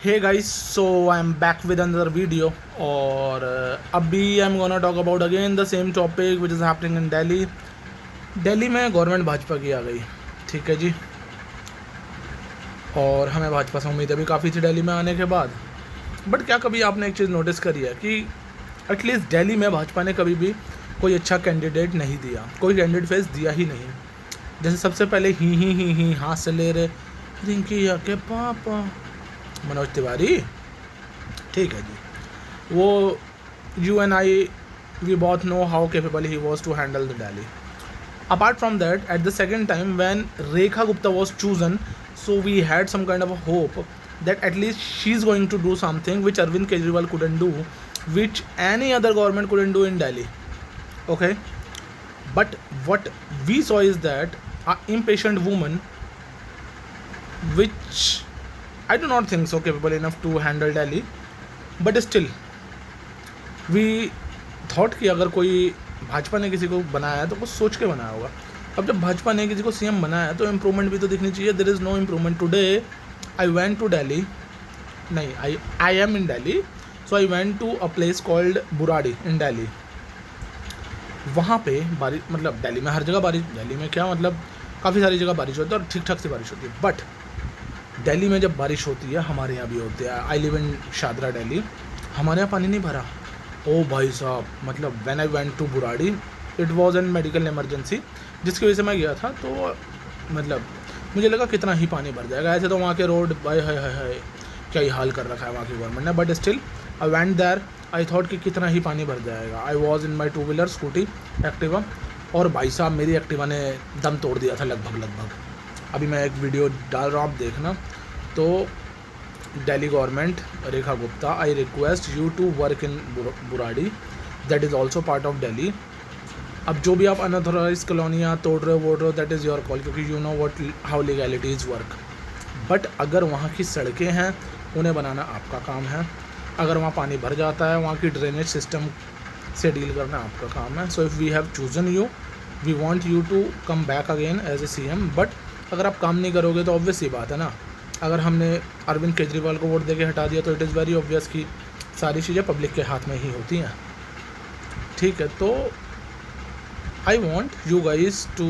Hey guys, so I am back with another video और अभी I am gonna talk about again the same topic which is happening in Delhi. Delhi में government Bhajpa की आ गई, ठीक है जी। और हमें भाजपा से उम्मीदें भी काफ़ी थी दिल्ली में आने के बाद। बट क्या कभी आपने एक चीज़ नोटिस करी है कि एटलीस्ट दिल्ली में भाजपा ने कभी भी कोई अच्छा कैंडिडेट नहीं दिया, कोई कैंडिडेट फेस दिया ही नहीं। जैसे सबसे पहले ही हाँ से ले रहे रिंकी के पापा मनोज तिवारी, ठीक है जी। वो you and I we both know how capable he was to handle the Delhi. Apart from that, at the second time when Rekha Gupta was chosen, so we had some kind of a hope that at least she's going to do something which Arvind Kejriwal couldn't do, which any other government couldn't do in Delhi. Okay, but what we saw is that an impatient woman, which I do not think so capable enough to handle Delhi, but still we thought कि अगर कोई भाजपा ने किसी को बनाया है तो कुछ सोच के बनाया होगा। अब जब भाजपा ने किसी को सीएम बनाया है तो इम्प्रूवमेंट भी तो दिखनी चाहिए। There is no improvement. Today I went to Delhi, नहीं I am in Delhi, so I went to a place called Burari in Delhi. वहाँ पे बारिश, मतलब दिल्ली में हर जगह बारिश, दिल्ली में क्या मतलब काफ़ी सारी जगह बारिश होती है और ठीक ठाक से बारिश होती है। बट दिल्ली में जब बारिश होती है, हमारे यहाँ भी होती है, I live in Shahdara Delhi, हमारे यहाँ पानी नहीं भरा। ओ भाई साहब, मतलब when I went to Burari, it was an medical emergency जिसकी वजह से मैं गया था। तो मतलब मुझे लगा कितना ही पानी भर जाएगा। ऐसे तो वहाँ के रोड भाई हाय क्या ही हाल कर रखा है वहाँ की गवर्नमेंट ने। But still I went there, I thought कि कितना ही पानी भर जाएगा। I was in my 2 wheeler scooty Activa, और भाई साहब मेरी एक्टिवा ने दम तोड़ दिया था लगभग। अभी मैं एक वीडियो डाल रहा हूँ, आप देखना। तो Delhi government, Rekha Gupta, I request you to work in Burari, that is also part of Delhi. अब जो भी आप अनऑथोराइज कॉलोनियाँ तोड़ रहे हो वोट रहे हो, दैट इज़ योर कॉल, क्योंकि you know what how legalities work. But अगर वहाँ की सड़कें हैं उन्हें बनाना आपका काम है। अगर वहाँ पानी भर जाता है, वहाँ की ड्रेनेज सिस्टम से डील करना आपका काम है। So if we have chosen you, we want you to come back again as a CM. बट अगर आप काम नहीं करोगे तो ऑब्वियस ही बात है ना, अगर हमने अरविंद केजरीवाल को वोट देके हटा दिया तो इट इज़ वेरी ऑब्वियस कि सारी चीज़ें पब्लिक के हाथ में ही होती हैं, ठीक है। तो I want you guys to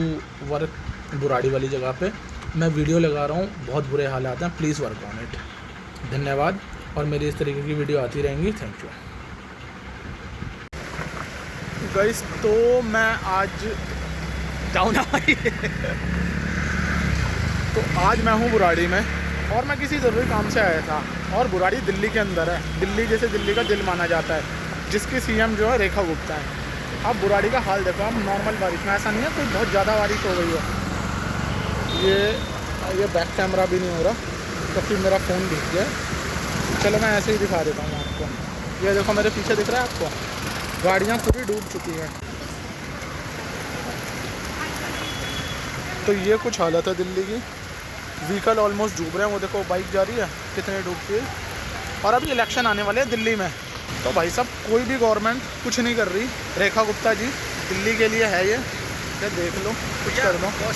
work Burari वाली जगह पे। मैं वीडियो लगा रहा हूँ, बहुत बुरे हालात हैं, प्लीज़ वर्क ऑन इट। धन्यवाद, और मेरी इस तरीके की वीडियो आती रहेंगी। Thank you guys. तो मैं आज जाऊँ ना तो आज मैं हूँ बुराड़ी में, और मैं किसी ज़रूरी काम से आया था। और बुराड़ी दिल्ली के अंदर है, दिल्ली जैसे दिल्ली का दिल माना जाता है, जिसकी सीएम जो है रेखा गुप्ता है। अब बुराड़ी का हाल देखो, अब नॉर्मल बारिश में, ऐसा नहीं है कोई बहुत ज़्यादा बारिश हो गई है। ये बैक कैमरा भी नहीं हो रहा क्योंकि मेरा फ़ोन भीग गया। चलो मैं ऐसे ही दिखा देता हूँ आपको। ये देखो मेरे पीछे दिख रहा है आपको, गाड़ियाँ पूरी डूब चुकी हैं। तो ये कुछ हालत है दिल्ली की, व्हीकल ऑलमोस्ट डूब रहे हैं। वो देखो बाइक जा रही है कितने डूबती है। और अभी इलेक्शन आने वाले हैं दिल्ली में, तो भाई साहब कोई भी गवर्नमेंट कुछ नहीं कर रही। रेखा गुप्ता जी दिल्ली के लिए है ये देख लो, कुछ कर दो।